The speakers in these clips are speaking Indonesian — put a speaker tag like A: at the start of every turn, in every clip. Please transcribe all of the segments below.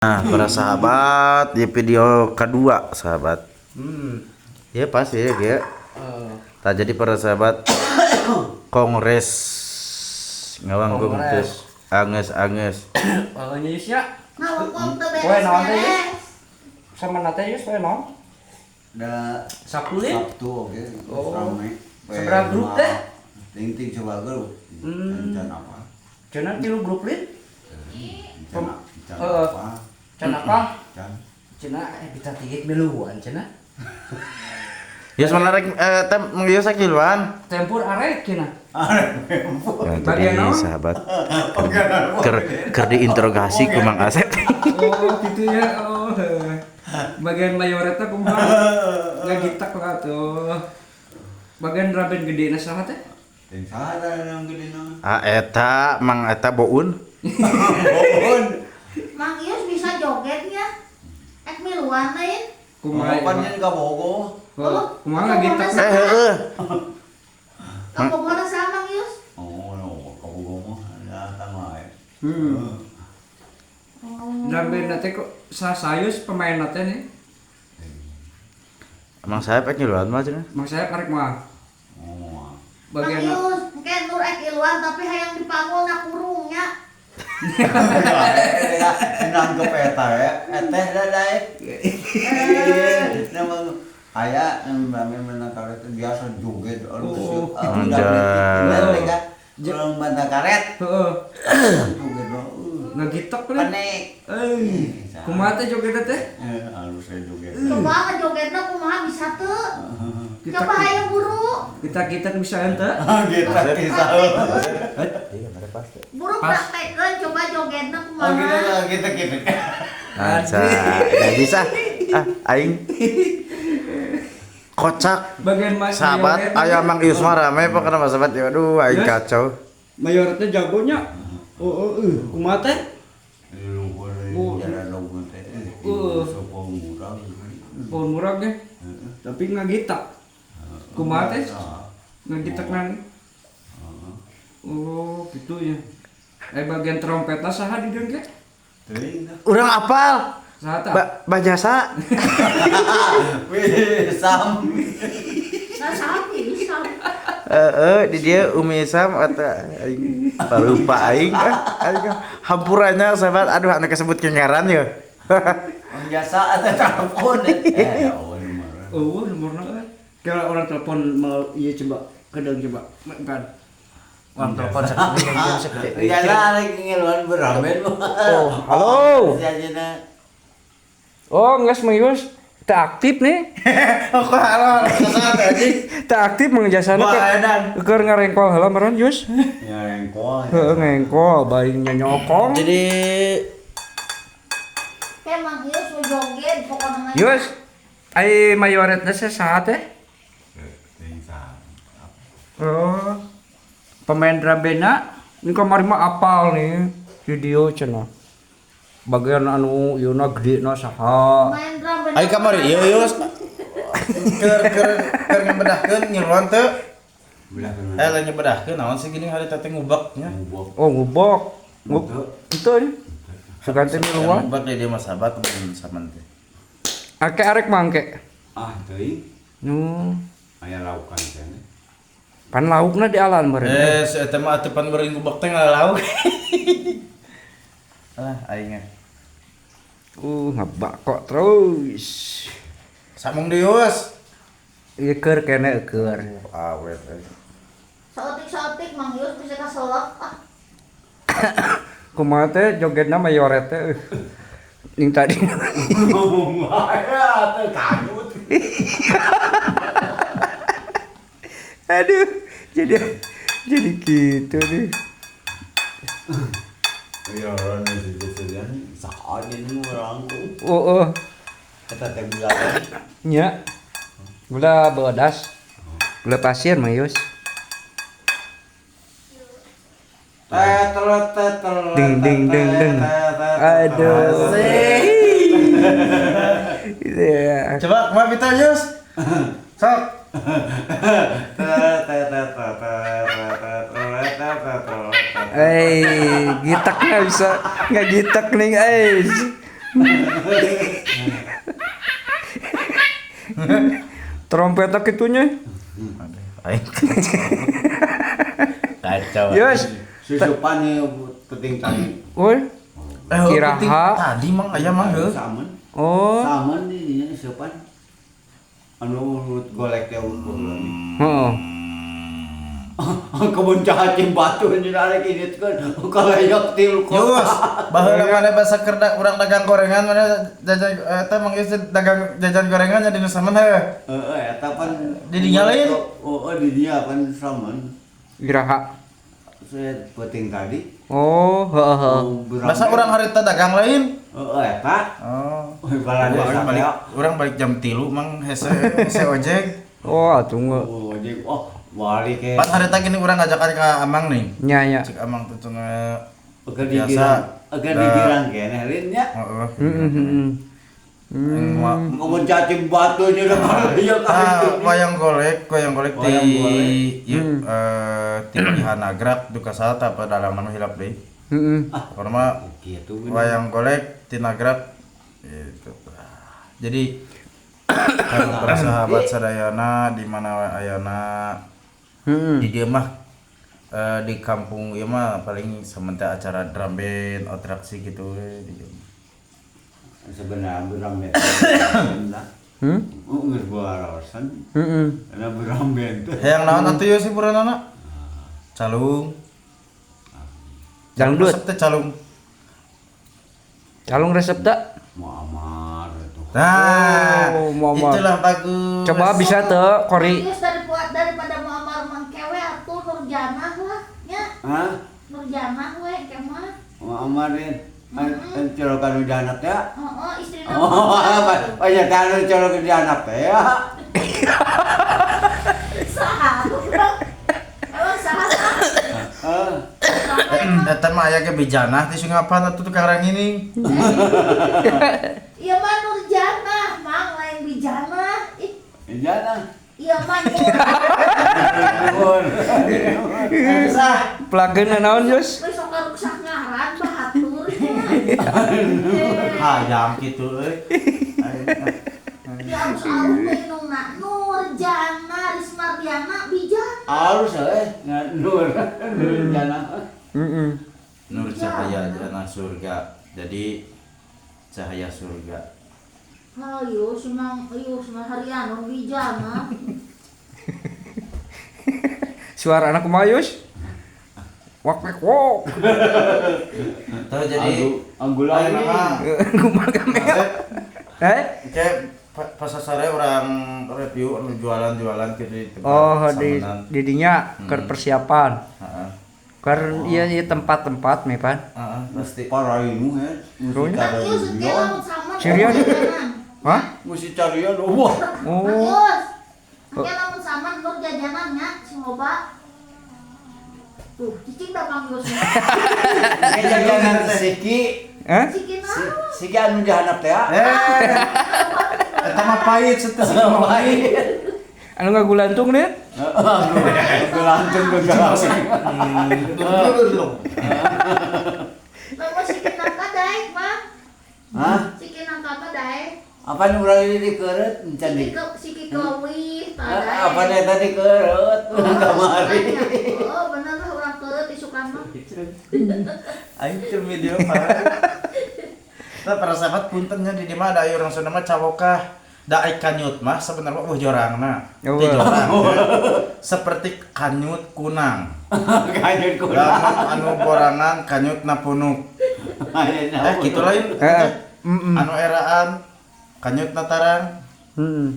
A: Nah, para sahabat di video kedua, sahabat. Ya pasti ya, ya. Tak jadi para sahabat kongres ngawang kongres anges.
B: Pokoknya Yus ya.
C: Ngawang teu
B: Poe naon teh, Yus?
C: beres-beres.
B: Sama nate Yus poe naon?
D: Da
B: Sabtu ya?
D: Sabtu oke.
B: Oh.
D: Rame.
B: Seberapa grup teh?
D: Ting coba grup. Can apa?
B: Cenah tilu grup lid.
D: Can
B: Eh.
D: apa?
B: Can apa?
D: Can.
B: Cenah bisa tigit miluan cenah.
A: Yus menarik tem mengius kiluan.
B: Tempur arek cenah.
A: Ya,
B: Bagian
A: jadi
B: naon?
A: sahabat ker diinterogasi ku Mang Asep.
B: Oh gitu ya. Oh. Bagian mayoreta kumaha? Ngagitak lah tuh. Bagian raben gede saha teh?
D: Ting sada yang gede na.
A: Ah eta Mang eta boun.
D: Bohon.
C: Mang Ius bisa jogetnya. Ek miluan lain.
B: Kumaha?
D: Panjen ka bogo.
B: Kumaha ngagitak?
A: Heueuh.
C: Kapogona sa Mang Ius.
D: Oh, no, ka bogo mo. Datang wae.
B: Raben nate kok sayus pemain nate nih.
A: Mang Saep kiluan mah cenah.
B: Mang saya karek mah.
D: Oh.
C: Mang
B: Bagian
C: Ius, mungkin nur ek iluan tapi hayang dipangul na kurungnya.
D: Nang ke peta ya. Teh dadai. Nama aya rame mana karet biasa joget
B: Oh.
D: Belum bantah karet
B: Heeh.
D: joget
B: Ngagitak lid.
D: panik
B: Kumaha teh joget teh?
D: harus saya joget
C: Coba ngejogetna kumaha bisa teu?
B: Kita
C: Coba hayang buru.
B: kita bisa ente.
D: kita kisah
C: Buru
B: Pas.
C: praktekeun coba jogetna
D: oh
C: kumaha.
D: kita
A: Aja, nggak bisa. Ah, aing kocak.
B: Bagian mas
A: Sahabat, ayah Mang Ius mah rame apa kenapa sahabat? Ya aduh, aing
B: Yes.
A: kacau.
B: mayornya jagonya. Kumaha teh?
D: luhur
B: Bu.
D: jalan luhur teh sopong murah
B: Pohon murah ge. Tapi ngagitak. Kumaha teh? Ngagitak nang. Oh, gitu ya. Bagian trompetna saha di dieu ge?
D: teuing
A: Urang apal.
B: Saha tah?
A: Bajasa.
D: wih sam
C: Nah, sapi, sapi.
A: Di dia Umi Sam eta aing lupa aing aing hampurannya sahabat. Aduh, anu kesebut kengaran ya.
D: biasa ada telepon
B: Oh, nomorna. Kalau orang telepon mau iya coba kedeng coba. Kan. Orang telepon segede.
D: biasa lagi ngeluan beramen
B: Oh, halo. Oh, nges Mayus. Teu aktif nih.
A: Kok halo kesana tadi.
B: Teu aktif mengjasana
D: Wah,
B: ke.
D: edan.
B: Keur ngarengkol heula meureun Yus.
D: ya rengkol
B: Heeh, ngengkol bayi nyokong.
A: Jadi
C: Kayak Mang Ius mau joget pokoknya mah.
B: Yus, ai mayoretna saha teh? Oh. Pemain drum bandna ini kamari mah apal nih video cenah. Bagian anu yeuna gedena saha?
C: Main drum band.
A: aing kamari ieu Yus. Keur ngembedahkeun ngiluan teu. Lain nyebedahkeun naon sih gini hari teh ngubaknya.
B: Oh, ngubok. Itu nih. Suganti miluan.
A: Ngubak dia mah sahabat temen saman teh.
B: Ake arek mangke.
D: teuing
B: Nu,
D: aya laukan cenah
B: pan laukna di alan meureun.
A: Eta mah atuh pan beureung ngubak teh ngalauk. Alah aing mah.
B: Ngabak terus.
A: Samung Yus.
B: Ieu keur kene keur.
A: Awet.
C: Saotik Mang Ius bisa kaselep.
B: Kumaha teh jogetna mayoret teh. Ning tadi.
D: ngomong aya teh kanyut
B: Aduh, jadi gitu nih.
D: ya orang disedian saat ini orang
B: Oh,
D: kita teh bulan
B: nya. Gula bodas. Gula pasir Mayus. Ding ding ding ding. Aduh. Iya.
A: Coba kumaha pita Yus? Sok.
B: Gitak nggak bisa, nggak gitak nih, Trompet kitunya.
A: Aing kacau.
B: Yes.
D: Susupan penting tadi.
B: Woi. Iraha.
A: penting tadi mang aya mah heuh.
D: Saman.
B: Oh.
D: Saman ini susupan. Anu golek teh ukur.
B: Heeh.
D: Kebun cacing batu ini ada gini kan kalayok tilu
A: Yus,
D: kota.
A: baheula mana bahasa kerda urang dagang gorengan mana jajan eta mang geus dagang jajan gorengan jadi nu saman heuh.
D: Eta pan
A: Di dinya lain?
D: Oh, di dia pan saman.
B: Iraha.
D: Saya penting tadi.
B: Oh, heeh.
A: Masa urang harita dagang lain?
D: Eta.
A: Oh.
D: Balada
A: Urang balik jam 3 mang hese ojek.
B: Oh, atuh nge.
D: Oh, jadi balik ke.
A: Pas harita gini urang ngajakan ka Amang nih.
B: Nya.
A: Cek Amang tuh cenah
D: Agar digirang kene lainnya.
A: heeh.
D: Ngomong cacing batu nya udah kalayok.
A: Wayang golek
D: Wayang
A: di
D: golek.
A: ieu di Nagrak duka sata pada dalaman hilap deui.
B: Heeh.
A: Karena mah
D: Gitu.
A: wayang golek di Nagrak gitu. Jadi para sahabat sadayana di mana ayana
B: Heeh.
A: di dia mah di kampung ieu mah paling sementara acara drum band atraksi gitu di dieu.
D: Sebenarnya beramben. Nggak buarasan.
B: Heeh.
D: Karena beramben tuh.
A: Hayang naon atuh ieu si buranana? Calung.
B: Dangdut.
A: Resep teh calung.
B: Calung resep tak?
D: Muammar itu.
A: Nah,
B: Oh, Muammar.
A: itulah bagus.
B: Coba bisa tuh Kori.
C: Serius daripada Muammar mengkewe atuh Nurjanah lah nya.
D: Hah?
C: Nurjanah we kemah.
D: Muammarin. Colokan udah anak ya.
C: Heeh, istrina.
D: Oh, apa ya kalau colokan udah anak ya.
C: Saha. Emang saha.
A: Eta mah aya ge bejanah teh sungapan atuh tukang rangining.
C: Iya mah Nurjanah, mang lain bijana. Ih,
D: Jangan.
C: iya mah
B: Pelageun naon, Yus?
C: wis sok rusak ngaran bahatur.
A: Hayang kitu euy.
C: Ya alus-alus we inungna Nurjanah Rismardiana bijana.
D: Harus nur jangan.
B: Heeh.
A: Nur cahaya jana surga. Jadi cahaya surga.
C: Ayo senang harian bijana.
B: Suara anak kumaha, Yus? Wak wak wok.
A: Tuh jadi
D: Anggula
A: ayo
D: ini.
A: mah
B: Kumaha kamera?
A: kayak pas sore orang review anu jualan-jualan gitu di tempat
B: Oh, di
A: samanan.
B: didinya keur persiapan.
A: Heeh.
B: Keur ieu tempat-tempat me pan.
A: Heeh, pasti.
D: Para ini
B: Terus?
C: Nang ieu setiap lamun sama.
B: Sirian? Hah?
D: Mesti carian wah.
B: Oh.
C: Yus. Nang lamun sama Nur jajanannya si loba. Tuh, cicing da Mang Yus.
D: Jangan siki.
B: Hah?
C: Cicing naon?
D: Siki anu jahanap teh.
A: Eta mah pahit setes mah pahit.
B: Anu ngagulantung nih?
D: Gelantung gelantung.
C: Lamun cicing nangka daek mah.
D: Hah?
C: Cicing nangka mah daek.
D: Apa nu urang ini dikeureut encan di.
C: Siki keuwih tah daek.
D: Apa nih tadi dikeureut kamari.
C: Oh, bener lah urang keureut isukan mah.
A: Aing teu video parah. Tah para sahabat puntennya di mah ada aya urang Sunda mah cawokah. Da ai kanyut mah sebenarnya jorangna. Teu
B: Eueuh.
A: jorang. Seperti kanyut kunang.
D: Kanyut
A: Lamun
D: kurang.
A: anu borangan kanyutna punuk. Kitu lain.
B: Mm-mm.
A: Anu eraan kanyutna tarang.
B: Heeh.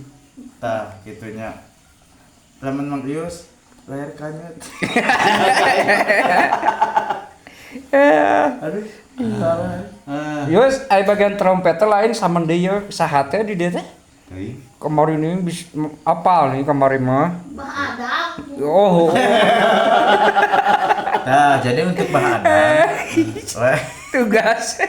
A: Tah kitunya. Lamun Mang Ius lahir kanyut. Aduh. Salah.
B: Yus, ai bagian trompet teh lain sama dia saha teh di dieu teh?
D: Teuing.
B: Kemarin ini bis apal nih kemarin mah.
C: Bah Adam.
B: Oh.
A: Nah, jadi untuk bahan
B: Tugas.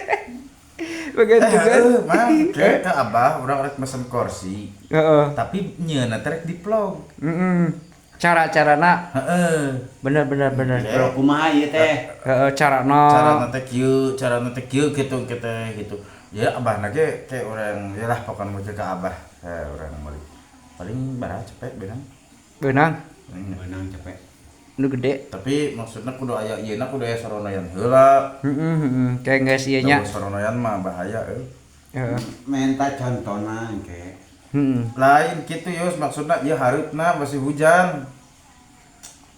B: Bagian tugas.
A: Mang, ke Abah urang rek mesen kursi.
B: Heeh.
A: Tapi nyeuna teh rek di-vlog.
B: Heeh. Cara-carana
A: Heeh.
B: bener.
D: Kalau kumaha ieu teh?
B: Heeh, carana.
A: Carana teh kieu gitu. Ya abah lagi kayak orang ya lah pokoknya mau jaga abah orang paling barang cepet benang.
B: Beunang
D: Menang capek.
B: nu gede.
A: Tapi maksudnya kudu aya ieu kudu aya saronayan heula.
B: Kayak geus ieu nya.
A: Saronayan mah bahaya
B: Heeh.
D: Minta contohna engke.
A: Lain kitu yos maksudnya ieu hareupna masih hujan.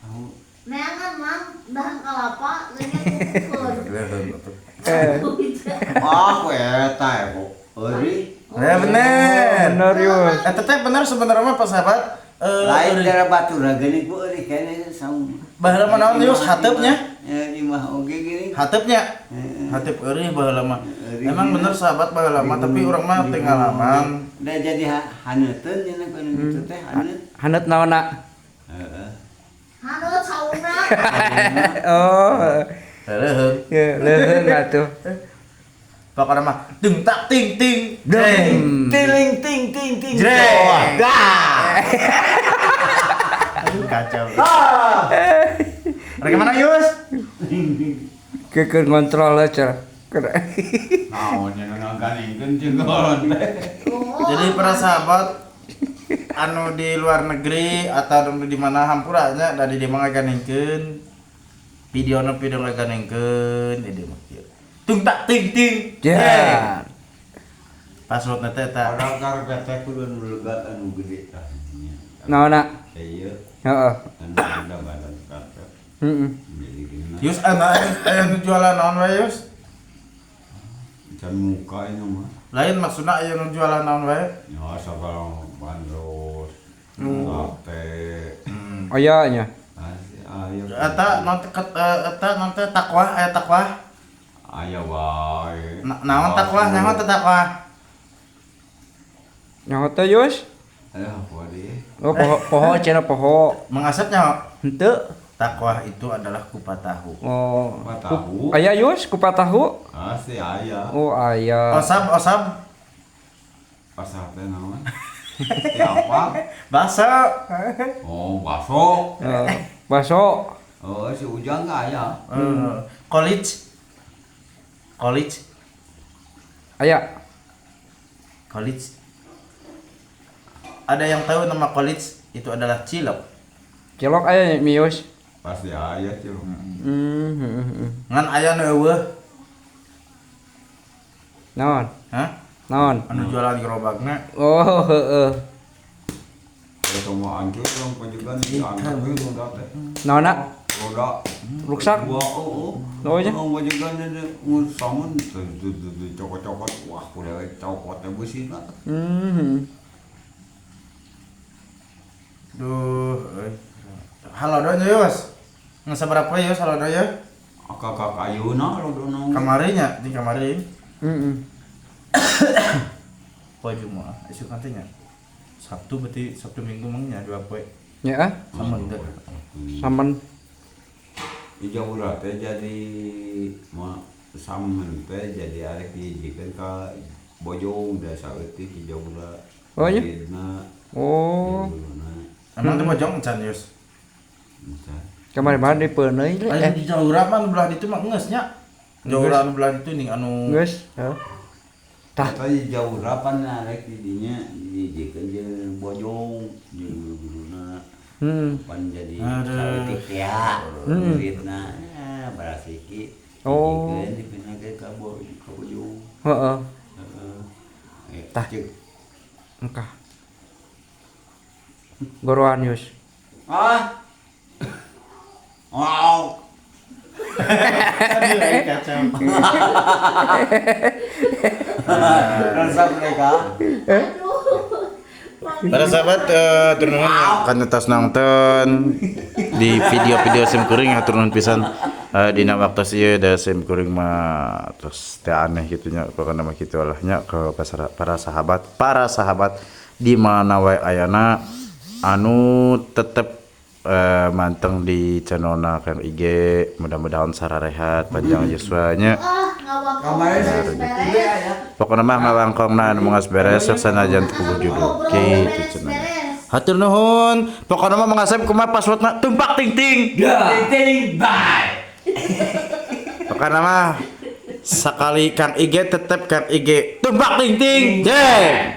D: Tahu
C: Neangan mang dahan kalapa leungeun kukur.
D: aku eta ya, Bu. Eueuh.
A: Ya bener.
B: Bener Yus.
A: Eta teh bener sebenarnya mah Pak sahabat.
D: Lain dara batura geuning ku eueuh kene saung.
A: Baheula mah naon yos hateupnya?
D: Ya imah oge geuning.
A: Hateupnya. Hateup eueuh baheula mah. Emang bener sahabat baheula mah tapi urang mah teu ngalaman.
D: Da jadi haneuteun cenah kana kitu teh haneut.
B: Haneut naonna?
D: Heeh.
C: Haneut sauna.
B: Oh.
A: Heureuh.
B: Ya, leuheung atuh.
A: Pokokna mah ting tak ting ting.
B: Jreng.
D: Tiling ting ting ting.
A: Jreng.
D: Dah.
A: Aduh kacau. Ada kemana Yus?
B: Kekeun ngontrol aja. Kena.
D: Naon cenah ngaganekeun jeung
A: Jadi para sahabat anu di luar negeri atau anu di mana hampuranya dari dia mah ngaganengkeun video ngaganengkeun di mah kieu. Tung tak ting ting.
B: Ya.
A: Passwordna teh eta.
D: Orang karpet teh kudu nulegat anu gede tah.
B: Naonna?
D: Ieu
B: Heeh.
D: anu ada badan karpet.
B: Heeh.
D: Jadi gini.
A: Yus anu jualan naon wae Yus?
D: Can muka ini mah.
A: Lain maksudna aya nu jualan naon wae?
D: Ya sabarang bandros. Sate.
B: Aya nya.
D: Ayo.
A: Eta non teh takwa aya takwa.
D: Aya wae.
A: Naon takwa? Naon teh takwa?
B: Nyaho teh Yus?
D: Aya apa dia?
B: Oh, poho cenah poho.
A: Mengasapnya
B: Henteu.
A: takwa itu adalah kupat tahu.
B: Oh.
D: Kupat tahu.
B: Aya Yus kupat tahu?
D: Asli aya.
B: Oh, aya.
A: Osab
D: Pasar teh naon? Siapa?
A: baso.
D: Oh, baso.
B: Baso.
D: Oh, si Ujang enggak aya.
A: College.
B: Aya.
A: College. Ada yang tahu nama college itu adalah cilok.
B: Cilok aya mi Yus.
D: Pasti aya sih.
A: Ngan aya nu eueuh.
B: Naon?
A: Hah?
B: Naon?
A: Anu jualan gerobakna.
B: Oh, heeh.
D: Kalau semua hancur yang penjualan di anak itu udah teh.
B: Naonna?
D: Roda.
B: Ruksak?
D: Gua oh.
B: Oh, iya?
D: Orang penjualan ada ngusamun cokot-cokot wah udah cokotnya busina.
A: Duh, halo donya Yus. Nggak seberapa Yus halo donya?
D: Kakak ayuna lo dono.
A: Kamarinya di kamari.
B: Heeh.
A: Poe Jumaah, isu kantinya. Sabtu berarti Sabtu Minggu mangnya 2 poe.
B: Ya,
A: Sama teh.
B: saman.
D: Ija ulah teh jadi mah samen teh jadi arek dijikeun ka bojong da saeutik ija ulah.
B: Oh, iya?
D: Oh.
B: Oh,
A: Emang teh bojong encan Yus.
B: kamari mah dipeuneuy
A: Aya di Jaura mah belah ditu mah geus nya. Jaura anu belah ditu ning anu
B: Geus, heeh. Tah.
D: Tadi jauh rapan arek di dinya dijikeun jeung bojong jeung guruna. Pan jadi saeutik ya. Duitna barasiki.
B: Oh.
D: Dijikeun dipinahkeun ka bojong.
B: Heeh.
D: Heeh.
B: Tah. Engkah. Goroan Yus.
D: Ah. Wow.
A: kacau.
D: Rasa mereka.
A: Para sahabat turun kan atas nonton di video-video sim kuring ya turun pisan dina waktu ieu da sim kuring mah terus teh aneh gitu nya pokona mah kitu lahnya ke para sahabat di mana wae ayana anu tetep manteng di channelna Kang IG mudah-mudahan sararehat panjang yuswanya
C: Kemarin
A: pokokna mah ngawangkongna anu geus beres sok sanajan kudu judul kitu cenah hatur nuhun pokokna mah mangasep kumaha passwordna tumpak ting ting
D: Ting bye.
A: pokokna mah Sekali Kang IG tetap Kang IG tumbak ting ting. Jeng.